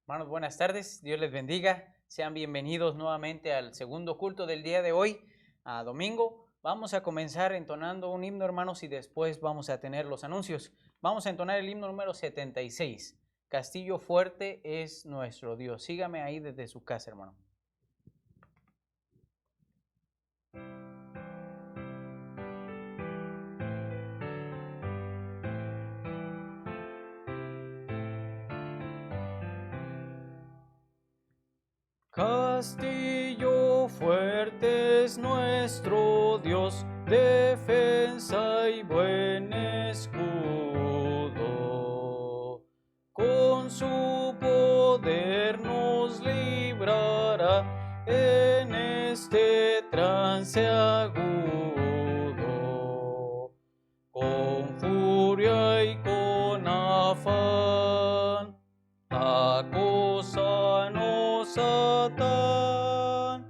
Hermanos, buenas tardes, Dios les bendiga. Sean bienvenidos nuevamente al segundo culto del día de hoy, a domingo. Vamos a comenzar entonando un himno, hermanos, y después vamos a tener los anuncios. Vamos a entonar el himno número 76. Castillo fuerte es nuestro Dios. Sígame ahí desde su casa, hermano. Castillo fuerte es nuestro Dios, defensa y buen escudo. Con su poder nos librará en este trance agudo. Con furia y con afán acósanos Satán,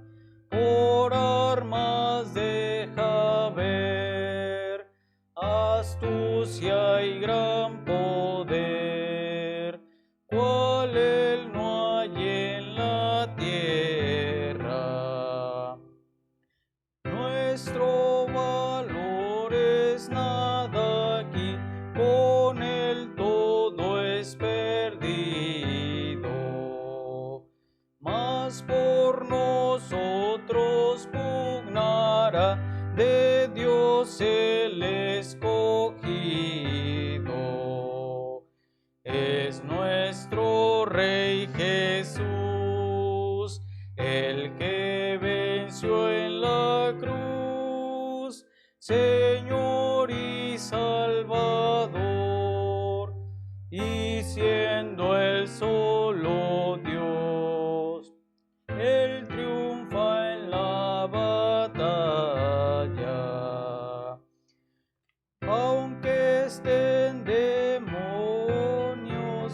por armas deja ver astucia y gran poder, cual él no hay en la tierra. Nuestro valor es nada aquí, con él todo es perdido. Mas por nosotros pugnará de Dios el escogido. Es nuestro Rey Jesús, el que venció en la cruz, Señor y Salvador, y siendo el solo Dios, Él triunfa en la batalla. Aunque estén demonios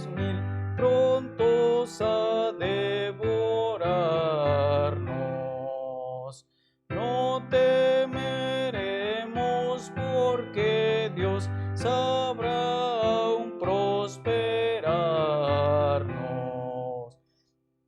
mil prontos a devorarnos, no temeremos porque Dios sabrá aún prosperarnos.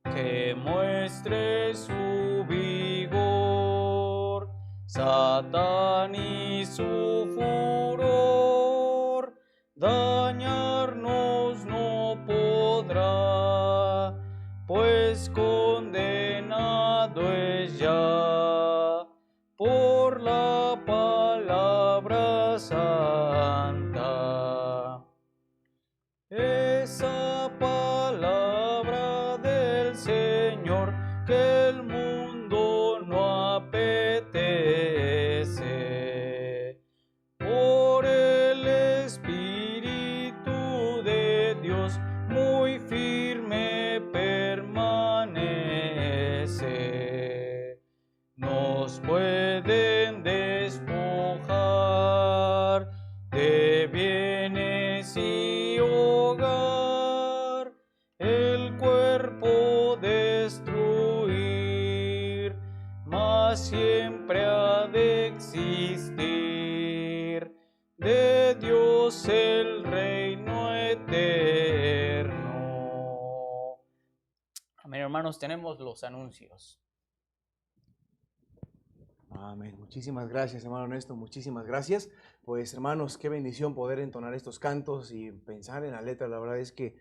Que muestre su vigor Satán y su furor, dañarnos no podrá, pues condenado es ya por la palabra santa. Esa palabra del Señor que el mundo no apetece. Por el Espíritu de Dios muy firme permanece. Nos pueden despojar de bienes y hogar, el cuerpo destruir, mas siempre ha de existir de Dios el reino eterno. Amén, hermanos, tenemos los anuncios. Amén. Muchísimas gracias, hermano Ernesto, muchísimas gracias. Pues, hermanos, qué bendición poder entonar estos cantos y pensar en la letra. La verdad es que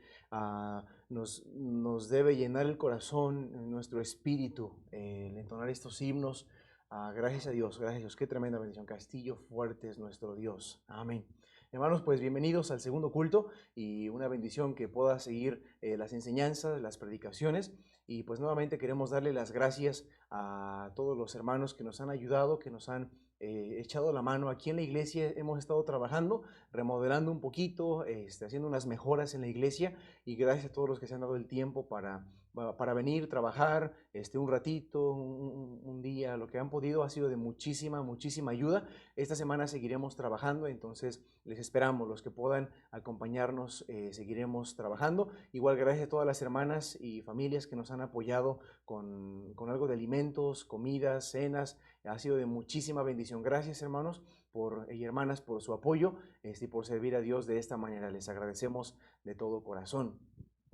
nos debe llenar el corazón, nuestro espíritu, el entonar estos himnos. Gracias a Dios, gracias a Dios. Qué tremenda bendición. Castillo fuerte es nuestro Dios. Amén. Hermanos, pues bienvenidos al segundo culto y una bendición que pueda seguir las enseñanzas, las predicaciones. Y pues nuevamente queremos darle las gracias a todos los hermanos que nos han ayudado, que nos han echado la mano. Aquí en la iglesia hemos estado trabajando, remodelando un poquito, haciendo unas mejoras en la iglesia, y gracias a todos los que se han dado el tiempo para venir, trabajar un ratito, un día, lo que han podido ha sido de muchísima, muchísima ayuda. Esta semana seguiremos trabajando, entonces les esperamos, los que puedan acompañarnos, seguiremos trabajando. Igual gracias a todas las hermanas y familias que nos han apoyado con algo de alimentos, comidas, cenas. Ha sido de muchísima bendición. Gracias, hermanos y hermanas, por su apoyo y por servir a Dios de esta manera. Les agradecemos de todo corazón.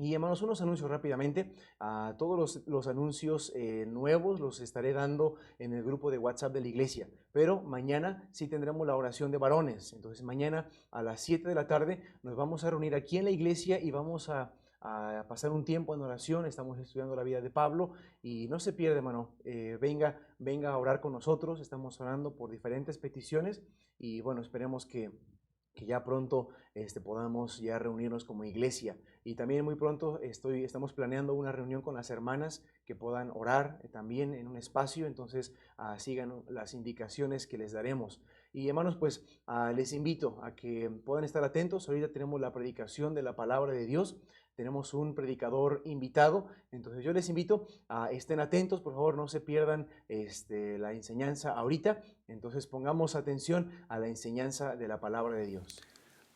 Y hermanos, unos anuncios rápidamente. Todos los anuncios nuevos los estaré dando en el grupo de WhatsApp de la iglesia. Pero mañana sí tendremos la oración de varones. Entonces mañana a las 7 de la tarde nos vamos a reunir aquí en la iglesia y vamos a pasar un tiempo en oración. Estamos estudiando la vida de Pablo y no se pierda, hermano. Venga a orar con nosotros. Estamos orando por diferentes peticiones y bueno, esperemos que ya pronto podamos ya reunirnos como iglesia. Y también muy pronto estamos planeando una reunión con las hermanas que puedan orar también en un espacio. Entonces sigan las indicaciones que les daremos. Y hermanos, pues les invito a que puedan estar atentos. Ahorita tenemos la predicación de la palabra de Dios. Tenemos un predicador invitado, entonces yo les invito a estén atentos, por favor no se pierdan la enseñanza ahorita, entonces pongamos atención a la enseñanza de la palabra de Dios.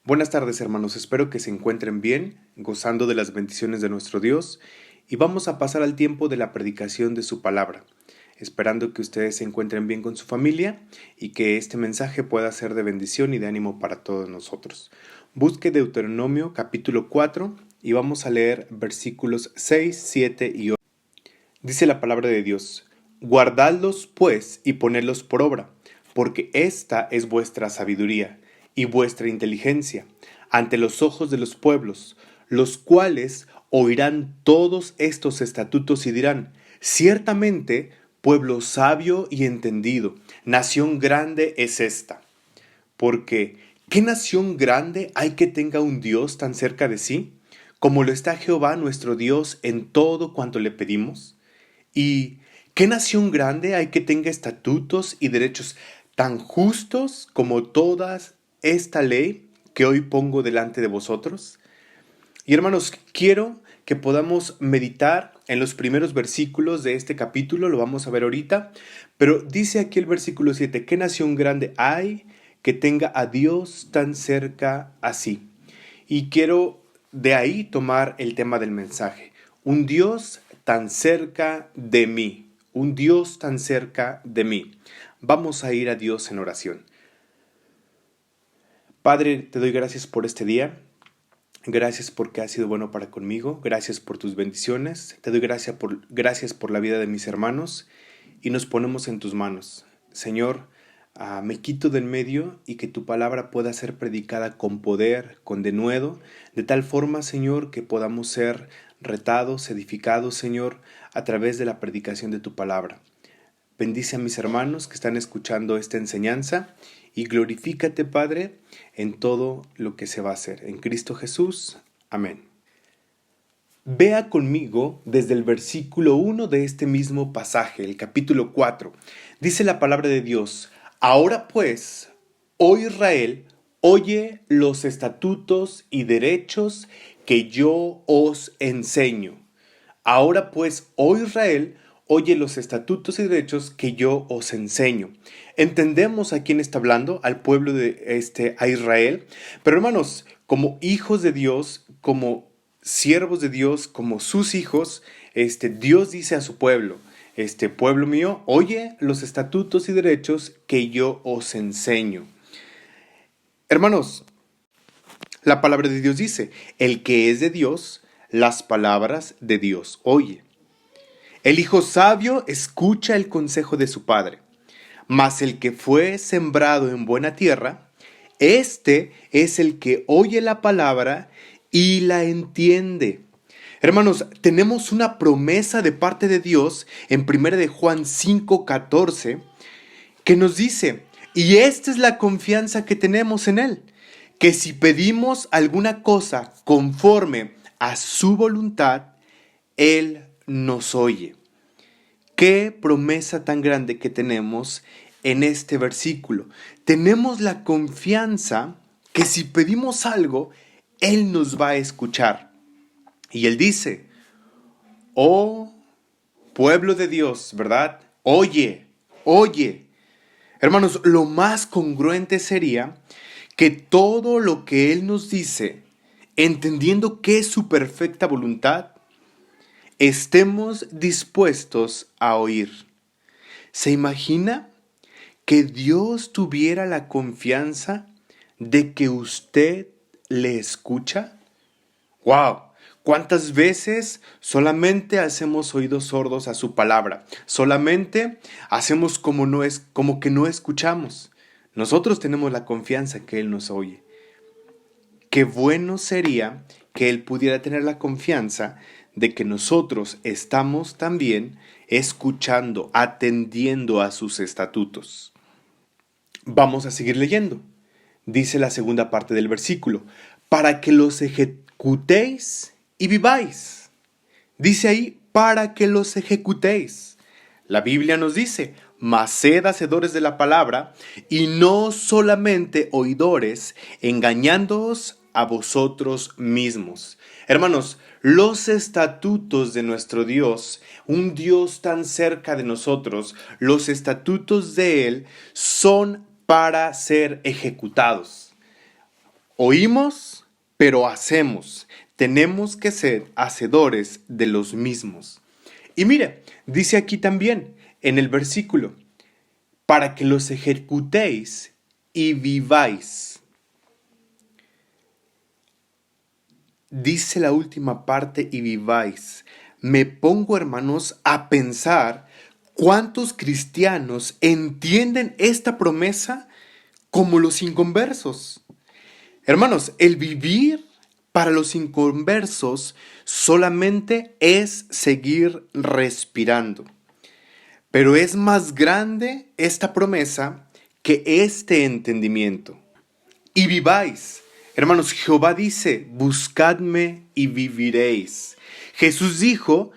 Buenas tardes, hermanos, espero que se encuentren bien, gozando de las bendiciones de nuestro Dios, y vamos a pasar al tiempo de la predicación de su palabra, esperando que ustedes se encuentren bien con su familia y que este mensaje pueda ser de bendición y de ánimo para todos nosotros. Busque Deuteronomio capítulo 4 y vamos a leer versículos 6, 7 y 8. Dice la palabra de Dios: guardadlos pues y ponedlos por obra, porque esta es vuestra sabiduría y vuestra inteligencia ante los ojos de los pueblos, los cuales oirán todos estos estatutos y dirán: ciertamente pueblo sabio y entendido, nación grande es esta. Porque ¿qué nación grande hay que tenga un Dios tan cerca de sí, como lo está Jehová nuestro Dios en todo cuanto le pedimos? ¿Y qué nación grande hay que tenga estatutos y derechos tan justos como toda esta ley que hoy pongo delante de vosotros? Y hermanos, quiero que podamos meditar en los primeros versículos de este capítulo, lo vamos a ver ahorita, pero dice aquí el versículo 7, ¿qué nación grande hay que tenga a Dios tan cerca así? Y quiero de ahí tomar el tema del mensaje, un Dios tan cerca de mí, un Dios tan cerca de mí. Vamos a ir a Dios en oración. Padre, te doy gracias por este día. Gracias porque has sido bueno para conmigo. Gracias por tus bendiciones. Te doy gracias por la vida de mis hermanos y nos ponemos en tus manos. Señor, me quito del medio y que tu palabra pueda ser predicada con poder, con denuedo, de tal forma, Señor, que podamos ser retados, edificados, Señor, a través de la predicación de tu palabra. Bendice a mis hermanos que están escuchando esta enseñanza y glorifícate, Padre, en todo lo que se va a hacer. En Cristo Jesús. Amén. Vea conmigo desde el versículo 1 de este mismo pasaje, el capítulo 4. Dice la palabra de Dios: ahora pues, oh Israel, oye los estatutos y derechos que yo os enseño. Ahora pues, oh Israel, oye los estatutos y derechos que yo os enseño. Entendemos a quién está hablando, al pueblo a Israel. Pero hermanos, como hijos de Dios, como siervos de Dios, como sus hijos, Dios dice a su pueblo: pueblo mío, oye los estatutos y derechos que yo os enseño. Hermanos, la palabra de Dios dice: el que es de Dios, las palabras de Dios oye. El hijo sabio escucha el consejo de su padre, mas el que fue sembrado en buena tierra, este es el que oye la palabra y la entiende. Hermanos, tenemos una promesa de parte de Dios en 1 de Juan 5:14 que nos dice, y esta es la confianza que tenemos en Él, que si pedimos alguna cosa conforme a su voluntad, Él nos oye. Qué promesa tan grande que tenemos en este versículo. Tenemos la confianza que si pedimos algo, Él nos va a escuchar. Y Él dice: oh pueblo de Dios, ¿verdad? Oye, oye. Hermanos, lo más congruente sería que todo lo que Él nos dice, entendiendo que es su perfecta voluntad, estemos dispuestos a oír. ¿Se imagina que Dios tuviera la confianza de que usted le escucha? ¡Wow! ¿Cuántas veces solamente hacemos oídos sordos a su palabra? Solamente hacemos como que no escuchamos. Nosotros tenemos la confianza que Él nos oye. Qué bueno sería que Él pudiera tener la confianza de que nosotros estamos también escuchando, atendiendo a sus estatutos. Vamos a seguir leyendo. Dice la segunda parte del versículo, para que los ejecutéis y viváis. Dice ahí, para que los ejecutéis. La Biblia nos dice, mas sed hacedores de la palabra y no solamente oidores, engañándoos a vosotros mismos. Hermanos, los estatutos de nuestro Dios, un Dios tan cerca de nosotros, los estatutos de Él son para ser ejecutados. Oímos, pero hacemos. Tenemos que ser hacedores de los mismos. Y mire, dice aquí también en el versículo, para que los ejecutéis y viváis. Dice la última parte, y viváis. Me pongo, hermanos, a pensar cuántos cristianos entienden esta promesa como los inconversos. Hermanos, el vivir para los inconversos solamente es seguir respirando. Pero es más grande esta promesa que este entendimiento. Y viváis. Hermanos, Jehová dice, buscadme y viviréis. Jesús dijo,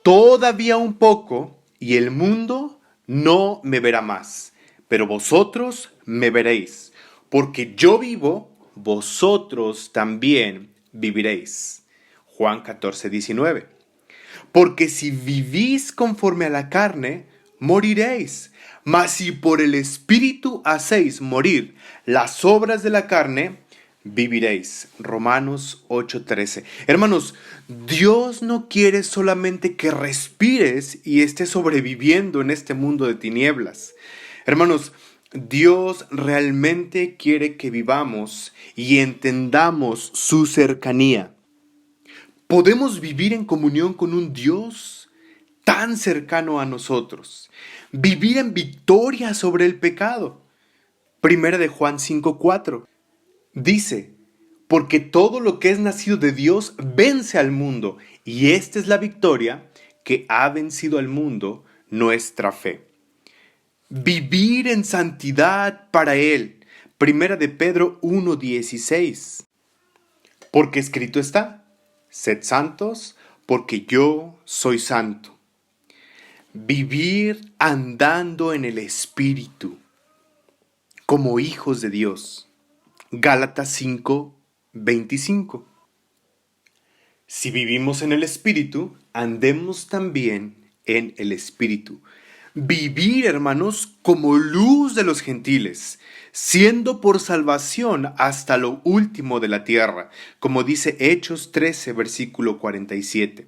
todavía un poco y el mundo no me verá más, pero vosotros me veréis, porque yo vivo, vosotros también viviréis. Juan 14:19. Porque si vivís conforme a la carne, moriréis. Mas si por el Espíritu hacéis morir las obras de la carne, viviréis. Romanos 8:13. Hermanos, Dios no quiere solamente que respires y estés sobreviviendo en este mundo de tinieblas. Hermanos, Dios realmente quiere que vivamos y entendamos su cercanía. Podemos vivir en comunión con un Dios tan cercano a nosotros. Vivir en victoria sobre el pecado. Primera de Juan 5:4. Dice, porque todo lo que es nacido de Dios vence al mundo, y esta es la victoria que ha vencido al mundo, nuestra fe. Vivir en santidad para Él. Primera de Pedro 1:16. Porque escrito está, sed santos, porque yo soy santo. Vivir andando en el Espíritu, como hijos de Dios. Gálatas 5:25. Si vivimos en el Espíritu, andemos también en el Espíritu. Vivir, hermanos, como luz de los gentiles, siendo por salvación hasta lo último de la tierra, como dice Hechos 13, versículo 47.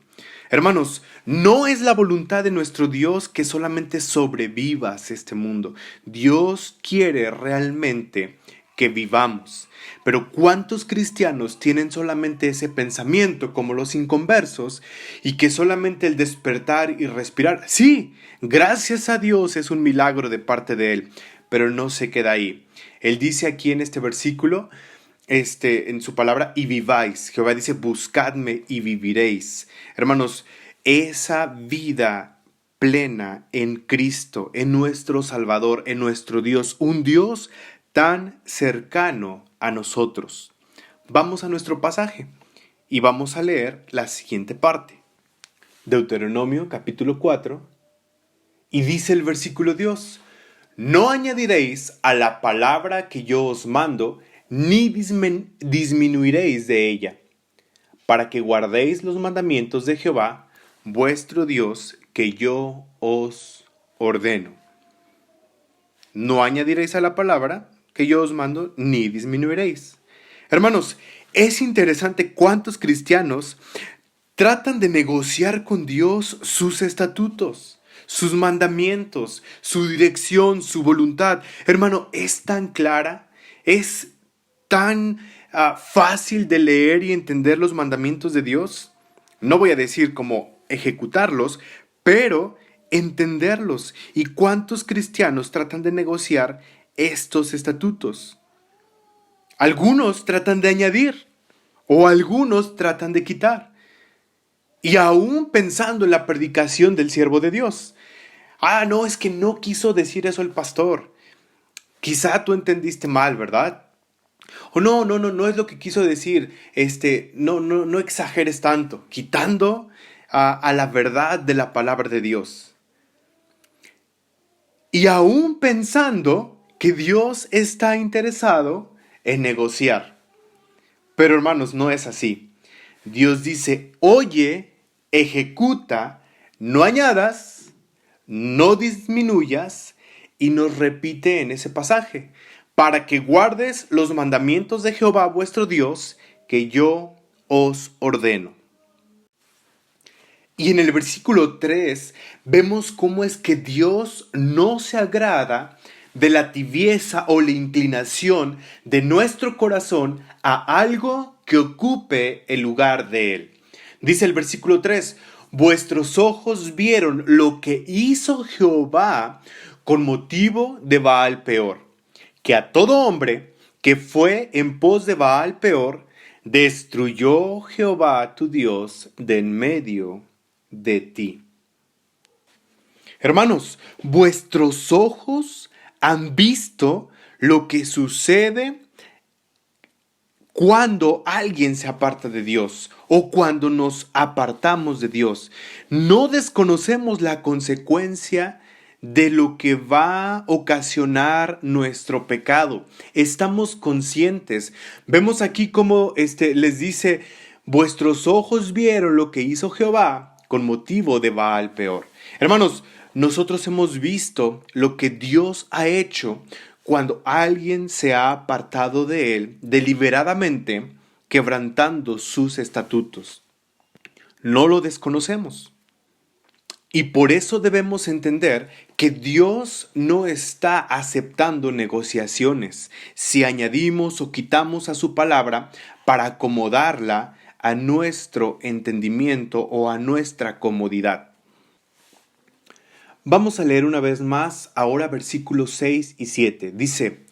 Hermanos, no es la voluntad de nuestro Dios que solamente sobrevivas este mundo. Dios quiere realmente que vivamos. Pero ¿cuántos cristianos tienen solamente ese pensamiento como los inconversos y que solamente el despertar y respirar? Sí, gracias a Dios es un milagro de parte de Él, pero no se queda ahí. Él dice aquí en este versículo, en su palabra, y viváis. Jehová dice, buscadme y viviréis. Hermanos, esa vida plena en Cristo, en nuestro Salvador, en nuestro Dios, un Dios tan cercano a nosotros. Vamos a nuestro pasaje y vamos a leer la siguiente parte. Deuteronomio capítulo 4, y dice el versículo Dios, no añadiréis a la palabra que yo os mando, ni disminuiréis de ella, para que guardéis los mandamientos de Jehová, vuestro Dios, que yo os ordeno. No añadiréis a la palabra que yo os mando, ni disminuiréis. Hermanos, es interesante cuántos cristianos tratan de negociar con Dios sus estatutos, sus mandamientos, su dirección, su voluntad. Hermano, es tan clara, es tan fácil de leer y entender los mandamientos de Dios. No voy a decir cómo ejecutarlos, pero entenderlos. ¿Y cuántos cristianos tratan de negociar estos estatutos? Algunos tratan de añadir o algunos tratan de quitar. Y aún pensando en la predicación del siervo de Dios. No, es que no quiso decir eso el pastor. Quizá tú entendiste mal, ¿verdad? O no es lo que quiso decir. No exageres tanto, quitando a la verdad de la palabra de Dios. Y aún pensando que Dios está interesado en negociar. Pero hermanos, no es así. Dios dice, oye, ejecuta, no añadas, no disminuyas, y nos repite en ese pasaje, para que guardes los mandamientos de Jehová vuestro Dios, que yo os ordeno. Y en el versículo 3 vemos cómo es que Dios no se agrada de la tibieza o la inclinación de nuestro corazón a algo que ocupe el lugar de él. Dice el versículo 3, vuestros ojos vieron lo que hizo Jehová con motivo de Baal Peor, que a todo hombre que fue en pos de Baal Peor, destruyó Jehová tu Dios de en medio de ti. Hermanos, vuestros ojos han visto lo que sucede cuando alguien se aparta de Dios o cuando nos apartamos de Dios. No desconocemos la consecuencia de lo que va a ocasionar nuestro pecado. Estamos conscientes. Vemos aquí como les dice, vuestros ojos vieron lo que hizo Jehová con motivo de Baal Peor. Hermanos, nosotros hemos visto lo que Dios ha hecho cuando alguien se ha apartado de él deliberadamente, quebrantando sus estatutos. No lo desconocemos. Y por eso debemos entender que Dios no está aceptando negociaciones si añadimos o quitamos a su palabra para acomodarla a nuestro entendimiento o a nuestra comodidad. Vamos a leer una vez más ahora versículos 6 y 7. Dice,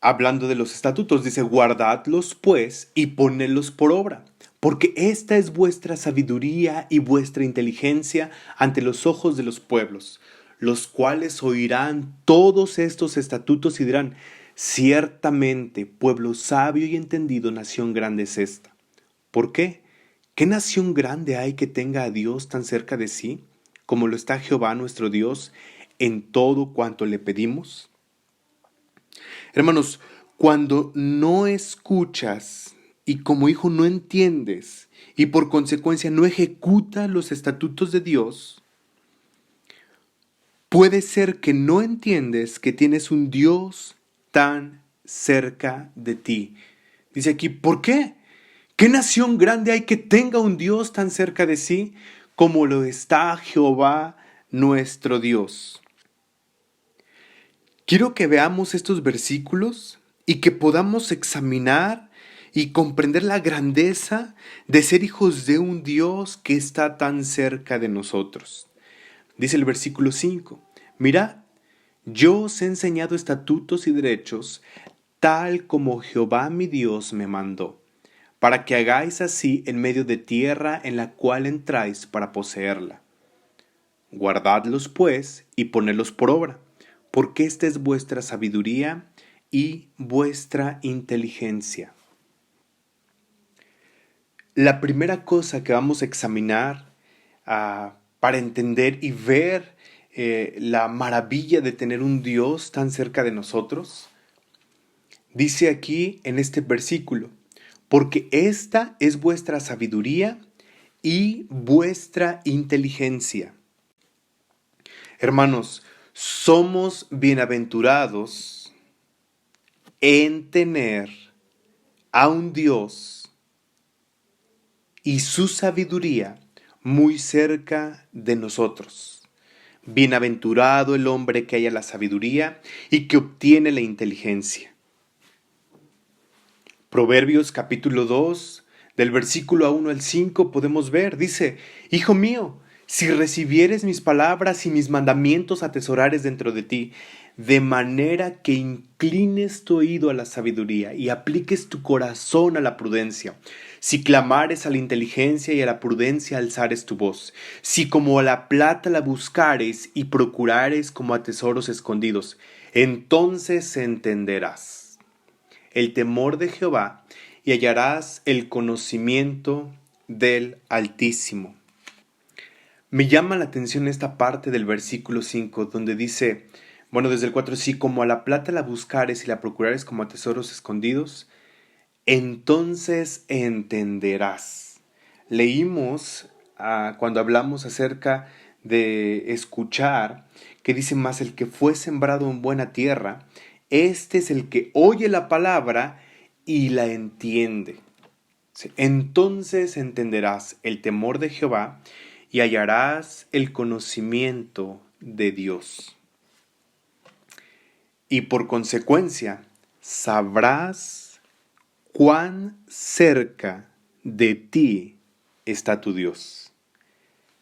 hablando de los estatutos, dice, guardadlos pues y ponedlos por obra, porque esta es vuestra sabiduría y vuestra inteligencia ante los ojos de los pueblos, los cuales oirán todos estos estatutos y dirán, ciertamente, pueblo sabio y entendido, nación grande es esta. ¿Por qué? ¿Qué nación grande hay que tenga a Dios tan cerca de sí, como lo está Jehová nuestro Dios en todo cuanto le pedimos? Hermanos, cuando no escuchas y como hijo no entiendes y por consecuencia no ejecutas los estatutos de Dios, puede ser que no entiendes que tienes un Dios tan cerca de ti. Dice aquí, ¿por qué? ¿Qué nación grande hay que tenga un Dios tan cerca de sí como lo está Jehová nuestro Dios? Quiero que veamos estos versículos y que podamos examinar y comprender la grandeza de ser hijos de un Dios que está tan cerca de nosotros. Dice el versículo 5, mirad, yo os he enseñado estatutos y derechos, tal como Jehová mi Dios me mandó, para que hagáis así en medio de tierra en la cual entráis para poseerla. Guardadlos pues y ponedlos por obra, porque esta es vuestra sabiduría y vuestra inteligencia. La primera cosa que vamos a examinar para entender y ver la maravilla de tener un Dios tan cerca de nosotros, dice aquí en este versículo, porque esta es vuestra sabiduría y vuestra inteligencia. Hermanos, somos bienaventurados en tener a un Dios y su sabiduría muy cerca de nosotros. Bienaventurado el hombre que haya la sabiduría y que obtiene la inteligencia. Proverbios capítulo 2, Del versículo 1 al 5 podemos ver, dice, Hijo mío, si recibieres mis palabras y mis mandamientos atesorares dentro de ti, de manera que inclines tu oído a la sabiduría y apliques tu corazón a la prudencia, si clamares a la inteligencia y a la prudencia alzares tu voz, si como a la plata la buscares y procurares como a tesoros escondidos, entonces entenderás el temor de Jehová y hallarás el conocimiento del Altísimo. Me llama la atención esta parte del versículo 5, donde dice, desde el 4, si como a la plata la buscares y la procurares como a tesoros escondidos, entonces entenderás. Leímos cuando hablamos acerca de escuchar, que dice más el que fue sembrado en buena tierra, este es el que oye la palabra y la entiende. Entonces entenderás el temor de Jehová y hallarás el conocimiento de Dios. Y por consecuencia, sabrás cuán cerca de ti está tu Dios.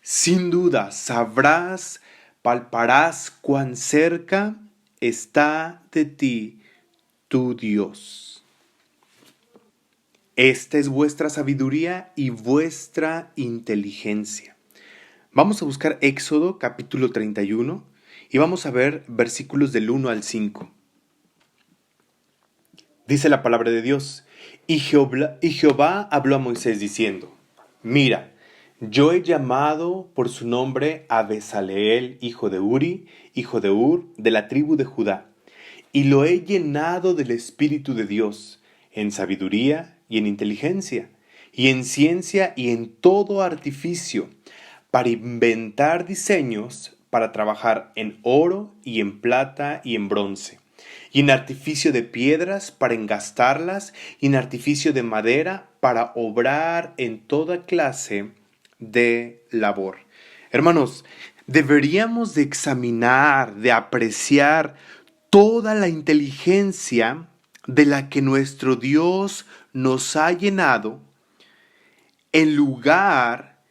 Sin duda, sabrás, palparás cuán cerca está de ti tu Dios. Esta es vuestra sabiduría y vuestra inteligencia. Vamos a buscar Éxodo capítulo 31 y vamos a ver versículos del 1 al 5. Dice la palabra de Dios, y Jehová habló a Moisés diciendo, mira, yo he llamado por su nombre a Bezaleel, hijo de Uri, hijo de Ur, de la tribu de Judá, y lo he llenado del Espíritu de Dios, en sabiduría y en inteligencia, y en ciencia y en todo artificio, para inventar diseños, para trabajar en oro y en plata y en bronce, y en artificio de piedras para engastarlas, y en artificio de madera para obrar en toda clase de labor. Hermanos, deberíamos de examinar, de apreciar toda la inteligencia de la que nuestro Dios nos ha llenado, en lugar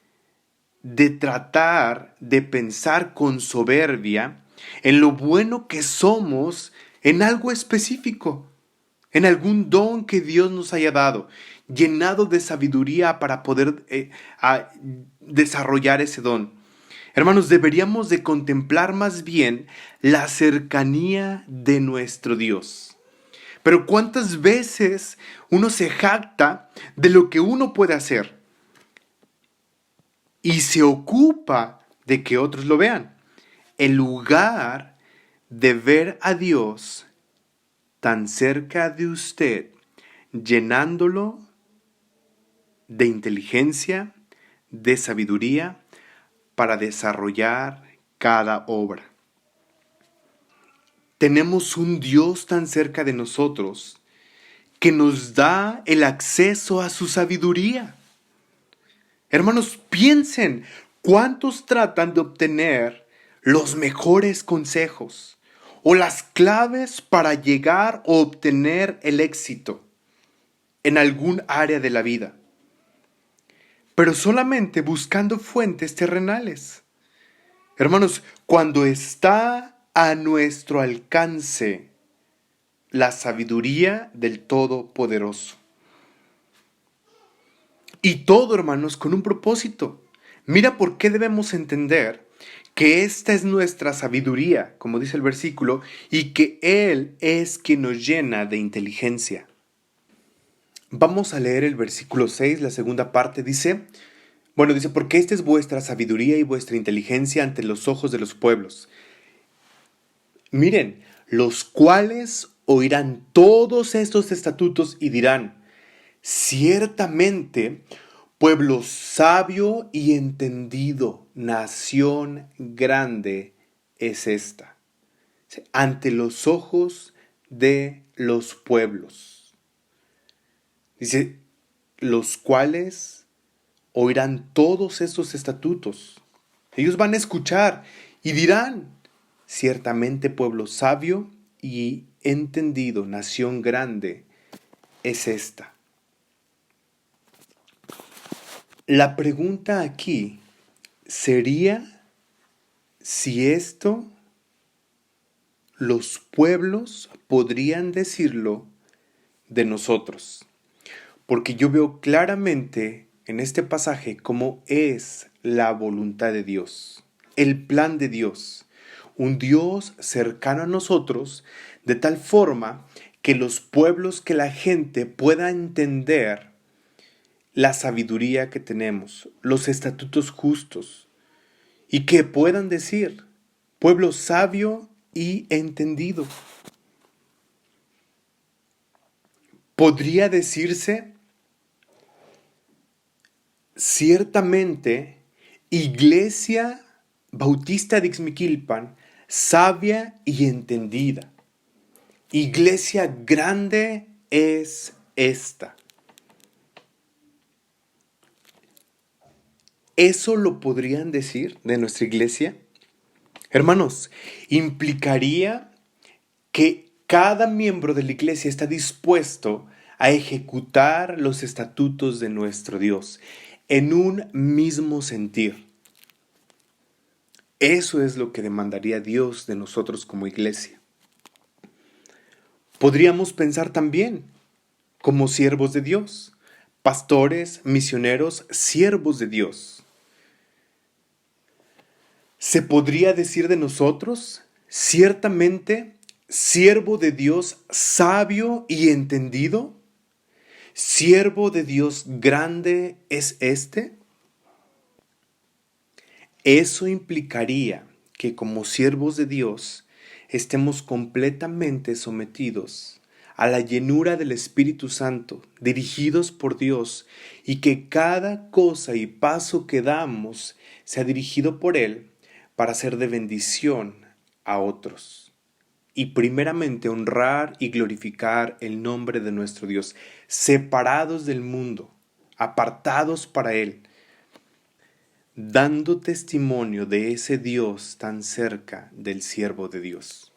de tratar de pensar con soberbia en lo bueno que somos en algo específico, en algún don que Dios nos haya dado, llenado de sabiduría para poder desarrollar ese don. Hermanos, deberíamos de contemplar más bien la cercanía de nuestro Dios. Pero ¿cuántas veces uno se jacta de lo que uno puede hacer y se ocupa de que otros lo vean, en lugar de ver a Dios tan cerca de usted, llenándolo de inteligencia, de sabiduría, para desarrollar cada obra? Tenemos un Dios tan cerca de nosotros que nos da el acceso a su sabiduría. Hermanos, piensen, ¿cuántos tratan de obtener los mejores consejos o las claves para llegar o obtener el éxito en algún área de la vida, pero solamente buscando fuentes terrenales? Hermanos, cuando está a nuestro alcance la sabiduría del Todopoderoso. Y todo, hermanos, con un propósito. Mira por qué debemos entender que esta es nuestra sabiduría, como dice el versículo, y que Él es quien nos llena de inteligencia. Vamos a leer el versículo 6, la segunda parte, dice, porque esta es vuestra sabiduría y vuestra inteligencia ante los ojos de los pueblos. Miren, los cuales oirán todos estos estatutos y dirán, ciertamente, pueblo sabio y entendido, nación grande es esta, ante los ojos de los pueblos. Dice, los cuales oirán todos estos estatutos. Ellos van a escuchar y dirán, ciertamente pueblo sabio y entendido, nación grande es esta. La pregunta aquí sería si esto los pueblos podrían decirlo de nosotros. Porque yo veo claramente en este pasaje cómo es la voluntad de Dios, el plan de Dios. Un Dios cercano a nosotros, de tal forma que los pueblos, que la gente pueda entender la sabiduría que tenemos, los estatutos justos, y que puedan decir, pueblo sabio y entendido. Podría decirse, ciertamente, Iglesia Bautista de Ixmiquilpan, sabia y entendida. Iglesia grande es esta. ¿Eso lo podrían decir de nuestra iglesia? Hermanos, implicaría que cada miembro de la iglesia está dispuesto a ejecutar los estatutos de nuestro Dios en un mismo sentir. Eso es lo que demandaría Dios de nosotros como iglesia. Podríamos pensar también como siervos de Dios, pastores, misioneros, siervos de Dios. ¿Se podría decir de nosotros, ciertamente, siervo de Dios sabio y entendido? ¿Siervo de Dios grande es este? Eso implicaría que como siervos de Dios estemos completamente sometidos a la llenura del Espíritu Santo, dirigidos por Dios, y que cada cosa y paso que damos sea dirigido por Él para ser de bendición a otros. Y primeramente honrar y glorificar el nombre de nuestro Dios, separados del mundo, apartados para Él, dando testimonio de ese Dios tan cerca del siervo de Dios.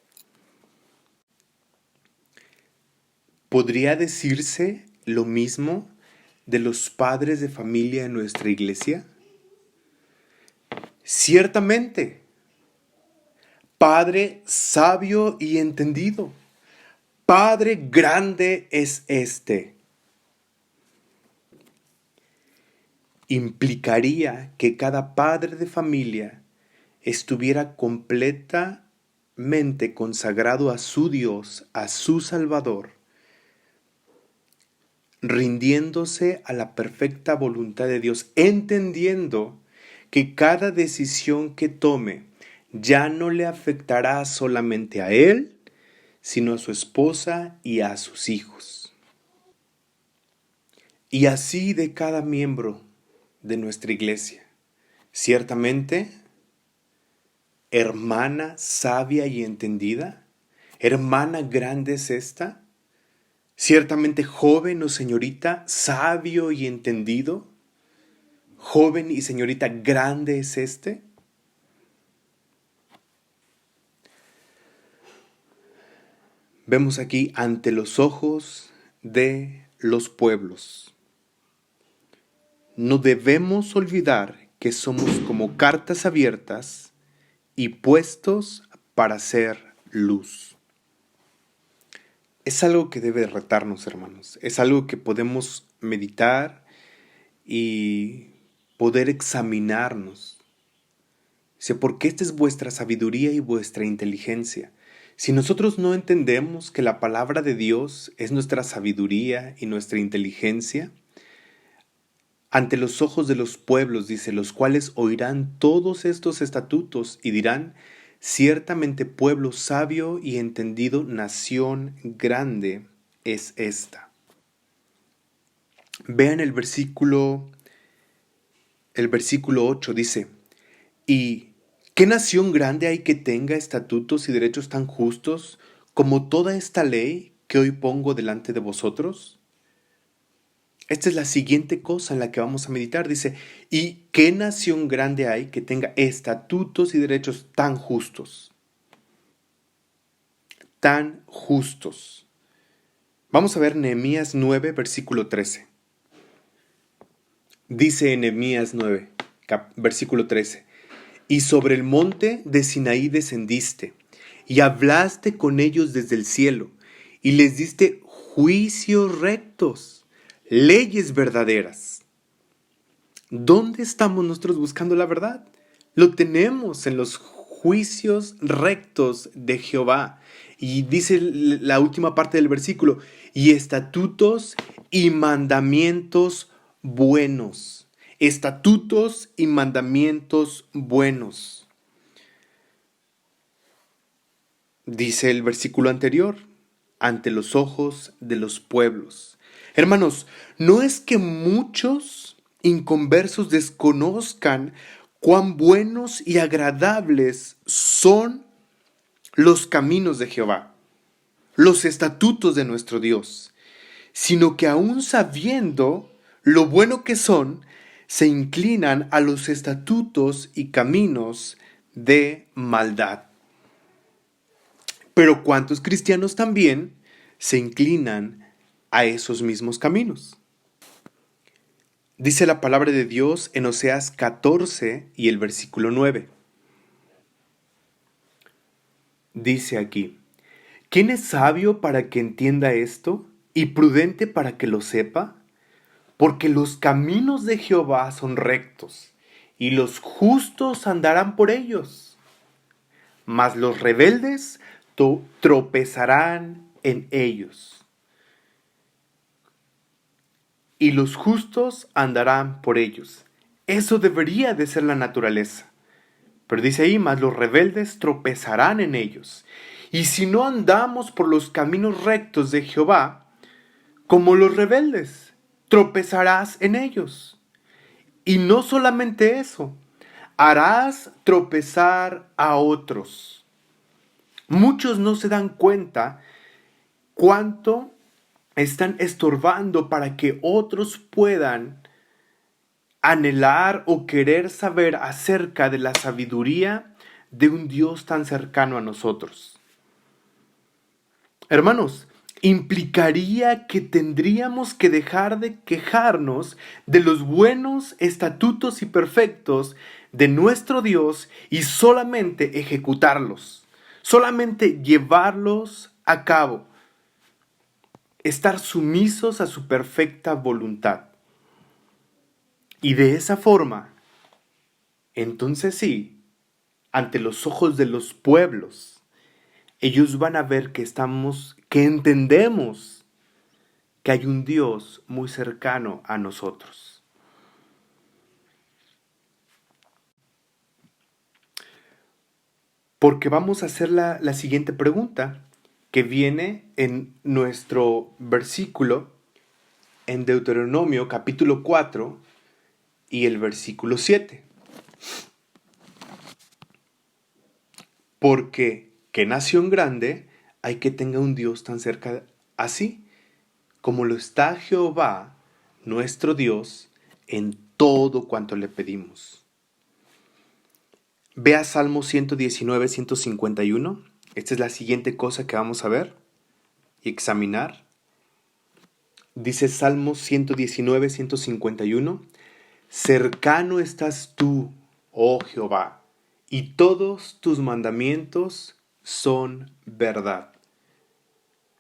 ¿Podría decirse lo mismo de los padres de familia en nuestra iglesia? Ciertamente, Padre sabio y entendido, Padre grande es este. Implicaría que cada padre de familia estuviera completamente consagrado a su Dios, a su Salvador, rindiéndose a la perfecta voluntad de Dios, entendiendo que cada decisión que tome ya no le afectará solamente a él, sino a su esposa y a sus hijos. Y así de cada miembro de nuestra iglesia. Ciertamente, hermana sabia y entendida, hermana grande es esta. Ciertamente, joven o señorita sabio y entendido, joven y señorita grande es este. Vemos aquí ante los ojos de los pueblos. No debemos olvidar que somos como cartas abiertas y puestos para hacer luz. Es algo que debe retarnos, hermanos. Es algo que podemos meditar y poder examinarnos. Porque esta es vuestra sabiduría y vuestra inteligencia. Si nosotros no entendemos que la palabra de Dios es nuestra sabiduría y nuestra inteligencia, ante los ojos de los pueblos, dice, los cuales oirán todos estos estatutos y dirán, ciertamente pueblo sabio y entendido, nación grande es esta. Vean el versículo 8, dice, ¿y qué nación grande hay que tenga estatutos y derechos tan justos como toda esta ley que hoy pongo delante de vosotros? Esta es la siguiente cosa en la que vamos a meditar. Dice, ¿y qué nación grande hay que tenga estatutos y derechos tan justos? Tan justos. Vamos a ver Nehemías 9, versículo 13. Dice en Nehemías 9, versículo 13, y sobre el monte de Sinaí descendiste, y hablaste con ellos desde el cielo, y les diste juicios rectos, leyes verdaderas. ¿Dónde estamos nosotros buscando la verdad? Lo tenemos en los juicios rectos de Jehová. Y dice la última parte del versículo, y estatutos y mandamientos buenos. Estatutos y mandamientos buenos. Dice el versículo anterior, ante los ojos de los pueblos. Hermanos, no es que muchos inconversos desconozcan cuán buenos y agradables son los caminos de Jehová, los estatutos de nuestro Dios, sino que aún sabiendo lo bueno que son, se inclinan a los estatutos y caminos de maldad. Pero ¿cuántos cristianos también se inclinan a esos mismos caminos? Dice la palabra de Dios en Oseas 14 y el versículo 9. Dice aquí, ¿quién es sabio para que entienda esto y prudente para que lo sepa? Porque los caminos de Jehová son rectos, y los justos andarán por ellos. Mas los rebeldes tropezarán en ellos. Y los justos andarán por ellos. Eso debería de ser la naturaleza. Pero dice ahí, mas los rebeldes tropezarán en ellos. Y si no andamos por los caminos rectos de Jehová, como los rebeldes, tropezarás en ellos. Y no solamente eso, harás tropezar a otros. Muchos no se dan cuenta cuánto están estorbando para que otros puedan anhelar o querer saber acerca de la sabiduría de un Dios tan cercano a nosotros. Hermanos, implicaría que tendríamos que dejar de quejarnos de los buenos estatutos y perfectos de nuestro Dios y solamente ejecutarlos, solamente llevarlos a cabo, estar sumisos a su perfecta voluntad. Y de esa forma, entonces sí, ante los ojos de los pueblos, ellos van a ver que entendemos que hay un Dios muy cercano a nosotros. Porque vamos a hacer la siguiente pregunta, que viene en nuestro versículo, en Deuteronomio capítulo 4 y el versículo 7. Porque ¿qué nación grande hay que tenga un Dios tan cerca así? Como lo está Jehová, nuestro Dios, en todo cuanto le pedimos. Vea Salmo 119, 151. Esta es la siguiente cosa que vamos a ver y examinar. Dice Salmo 119, 151. Cercano estás tú, oh Jehová, y todos tus mandamientos son verdad.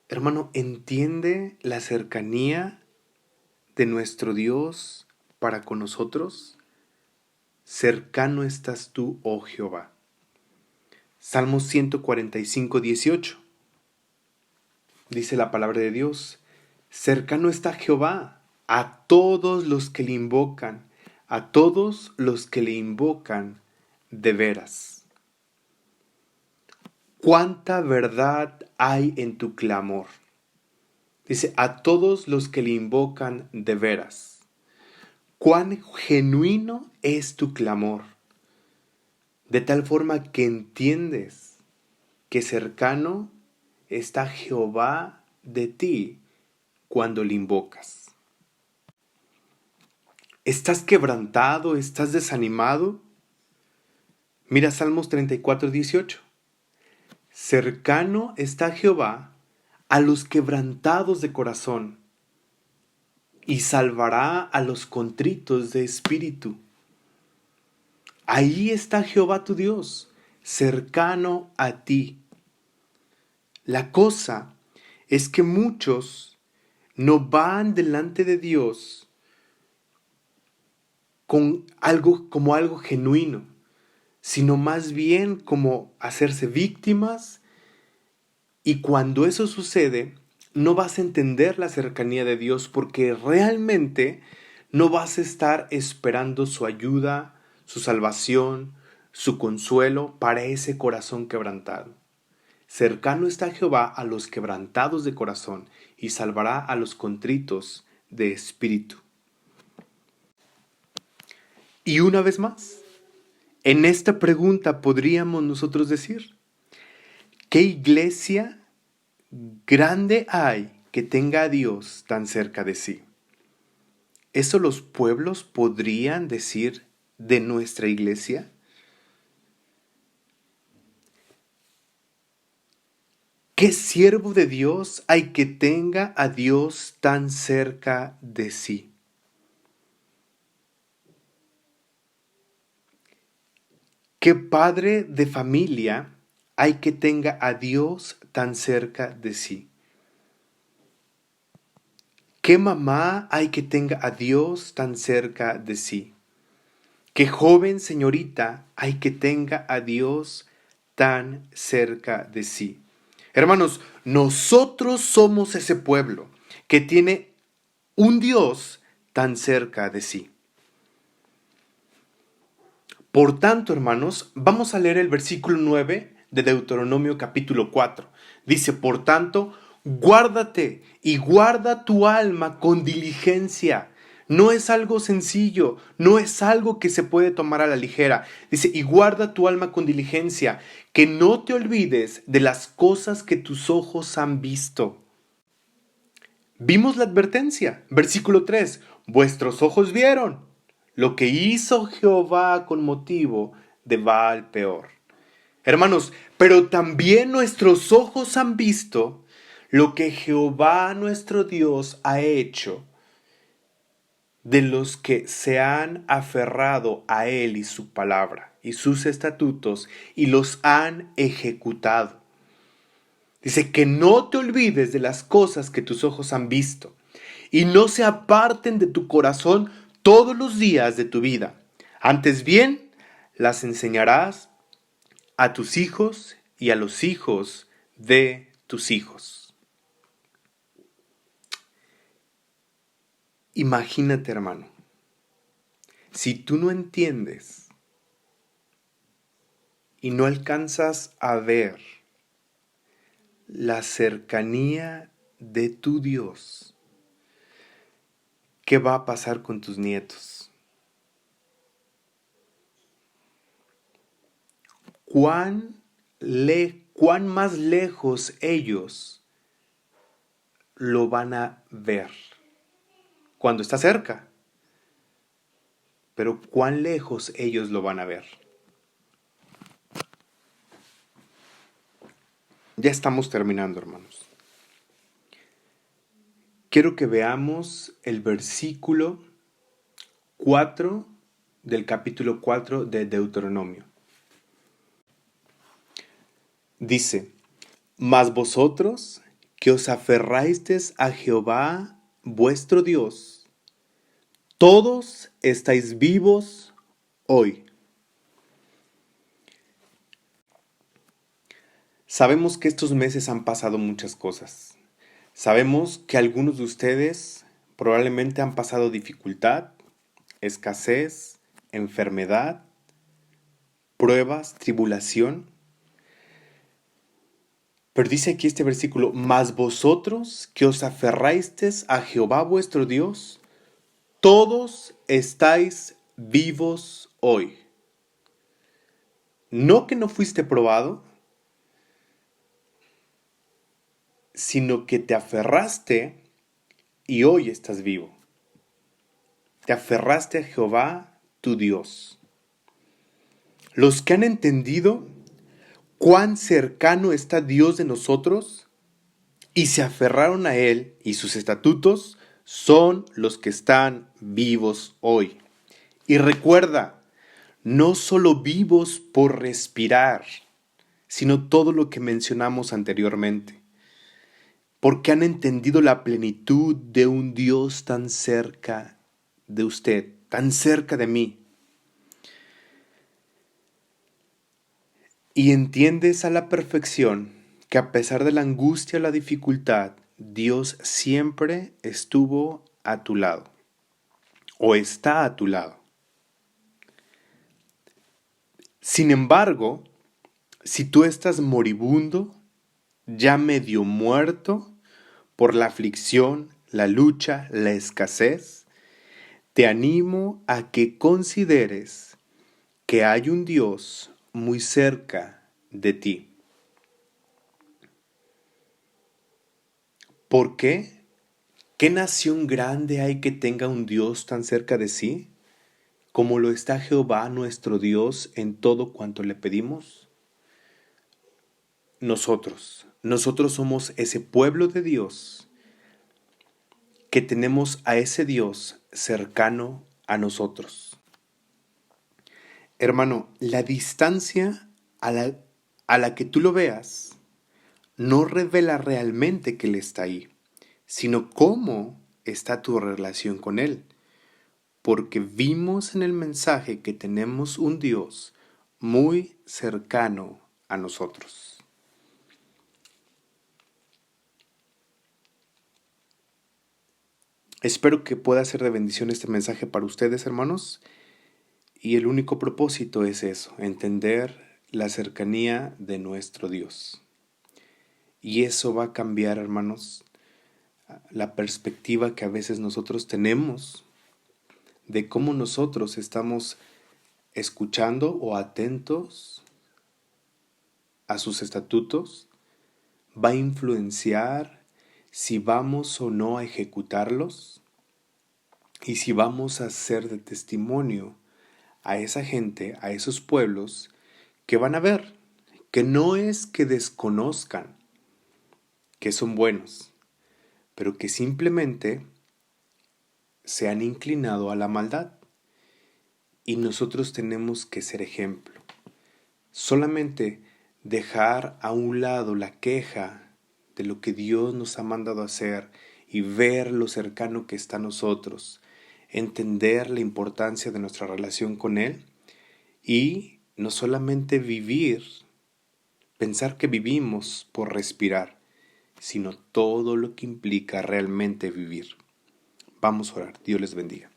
Hermano, ¿entiende la cercanía de nuestro Dios para con nosotros? Cercano estás tú, oh Jehová. Salmo 145, 18. Dice la palabra de Dios, cercano está Jehová a todos los que le invocan, a todos los que le invocan de veras. ¿Cuánta verdad hay en tu clamor? Dice, a todos los que le invocan de veras. ¿Cuán genuino es tu clamor? De tal forma que entiendes que cercano está Jehová de ti cuando le invocas. ¿Estás quebrantado? ¿Estás desanimado? Mira Salmos 34, 18. Cercano está Jehová a los quebrantados de corazón y salvará a los contritos de espíritu. Ahí está Jehová tu Dios, cercano a ti. La cosa es que muchos no van delante de Dios con como algo genuino, sino más bien como hacerse víctimas, y cuando eso sucede, no vas a entender la cercanía de Dios porque realmente no vas a estar esperando su ayuda, su salvación, su consuelo para ese corazón quebrantado. Cercano está Jehová a los quebrantados de corazón y salvará a los contritos de espíritu. Y una vez más, en esta pregunta podríamos nosotros decir, ¿qué iglesia grande hay que tenga a Dios tan cerca de sí? ¿Eso los pueblos podrían decir de nuestra iglesia? ¿Qué siervo de Dios hay que tenga a Dios tan cerca de sí? ¿Qué padre de familia hay que tenga a Dios tan cerca de sí? ¿Qué mamá hay que tenga a Dios tan cerca de sí? ¿Qué joven señorita hay que tenga a Dios tan cerca de sí? Hermanos, nosotros somos ese pueblo que tiene un Dios tan cerca de sí. Por tanto, hermanos, vamos a leer el versículo 9 de Deuteronomio capítulo 4. Dice, por tanto, guárdate y guarda tu alma con diligencia. No es algo sencillo, no es algo que se puede tomar a la ligera. Dice, y guarda tu alma con diligencia, que no te olvides de las cosas que tus ojos han visto. Vimos la advertencia, versículo 3, vuestros ojos vieron lo que hizo Jehová con motivo de Baal Peor. Hermanos, pero también nuestros ojos han visto lo que Jehová nuestro Dios ha hecho de los que se han aferrado a Él y su palabra y sus estatutos y los han ejecutado. Dice que no te olvides de las cosas que tus ojos han visto y no se aparten de tu corazón todos los días de tu vida. Antes bien, las enseñarás a tus hijos y a los hijos de tus hijos. Imagínate, hermano, si tú no entiendes y no alcanzas a ver la cercanía de tu Dios, ¿qué va a pasar con tus nietos? ¿Cuán más lejos ellos lo van a ver? Cuando está cerca. Pero ¿cuán lejos ellos lo van a ver? Ya estamos terminando, hermanos. Quiero que veamos el versículo 4 del capítulo 4 de Deuteronomio. Dice, mas vosotros que os aferrasteis a Jehová vuestro Dios, todos estáis vivos hoy. Sabemos que estos meses han pasado muchas cosas. Sabemos que algunos de ustedes probablemente han pasado dificultad, escasez, enfermedad, pruebas, tribulación. Pero dice aquí este versículo, mas vosotros que os aferrasteis a Jehová vuestro Dios, todos estáis vivos hoy. No que no fuiste probado, sino que te aferraste y hoy estás vivo. Te aferraste a Jehová tu Dios. Los que han entendido cuán cercano está Dios de nosotros y se aferraron a Él y sus estatutos son los que están vivos hoy. Y recuerda, no solo vivos por respirar, sino todo lo que mencionamos anteriormente, porque han entendido la plenitud de un Dios tan cerca de usted, tan cerca de mí. Y entiendes a la perfección que a pesar de la angustia o la dificultad, Dios siempre estuvo a tu lado o está a tu lado. Sin embargo, si tú estás moribundo, ya medio muerto por la aflicción, la lucha, la escasez, te animo a que consideres que hay un Dios muy cerca de ti. ¿Por qué? ¿Qué nación grande hay que tenga un Dios tan cerca de sí, como lo está Jehová nuestro Dios en todo cuanto le pedimos? Nosotros somos ese pueblo de Dios que tenemos a ese Dios cercano a nosotros. Hermano, la distancia a la que tú lo veas no revela realmente que Él está ahí, sino cómo está tu relación con Él. Porque vimos en el mensaje que tenemos un Dios muy cercano a nosotros. Espero que pueda ser de bendición este mensaje para ustedes, hermanos. Y el único propósito es eso, entender la cercanía de nuestro Dios. Y eso va a cambiar, hermanos, la perspectiva que a veces nosotros tenemos de cómo nosotros estamos escuchando o atentos a sus estatutos. Va a influenciar si vamos o no a ejecutarlos y si vamos a ser de testimonio a esa gente, a esos pueblos que van a ver que no es que desconozcan que son buenos, pero que simplemente se han inclinado a la maldad. Y nosotros tenemos que ser ejemplo. Solamente dejar a un lado la queja de lo que Dios nos ha mandado hacer y ver lo cercano que está a nosotros, entender la importancia de nuestra relación con Él y no solamente vivir, pensar que vivimos por respirar, sino todo lo que implica realmente vivir. Vamos a orar. Dios les bendiga.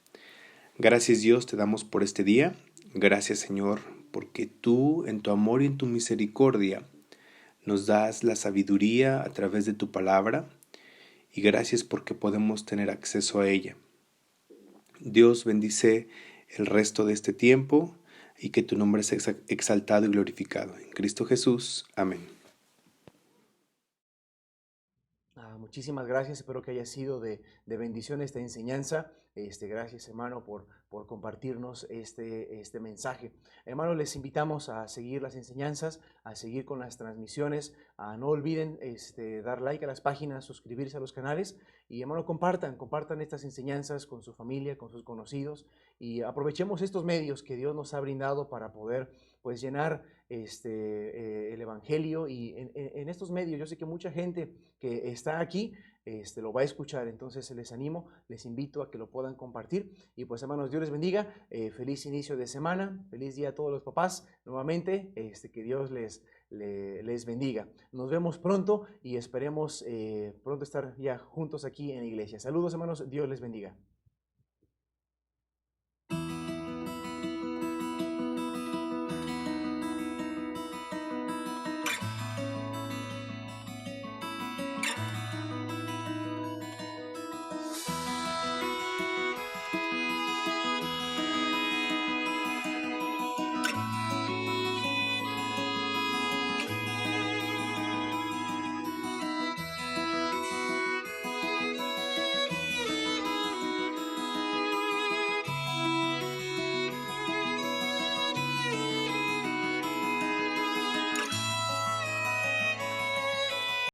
Gracias, Dios, te damos por este día. Gracias, Señor, porque tú en tu amor y en tu misericordia nos das la sabiduría a través de tu palabra y gracias porque podemos tener acceso a ella. Dios, bendice el resto de este tiempo y que tu nombre sea exaltado y glorificado. En Cristo Jesús. Amén. Muchísimas gracias, espero que haya sido de bendición esta enseñanza. Gracias, hermano, por compartirnos este mensaje. Hermanos, les invitamos a seguir las enseñanzas, a seguir con las transmisiones. No olviden dar like a las páginas, suscribirse a los canales y, hermano, compartan estas enseñanzas con su familia, con sus conocidos y aprovechemos estos medios que Dios nos ha brindado para poder pues llenar el evangelio y en estos medios yo sé que mucha gente que está aquí lo va a escuchar, entonces les animo, les invito a que lo puedan compartir y pues hermanos, Dios les bendiga, feliz inicio de semana, feliz día a todos los papás, nuevamente que Dios les bendiga. Nos vemos pronto y esperemos pronto estar ya juntos aquí en la iglesia. Saludos hermanos, Dios les bendiga.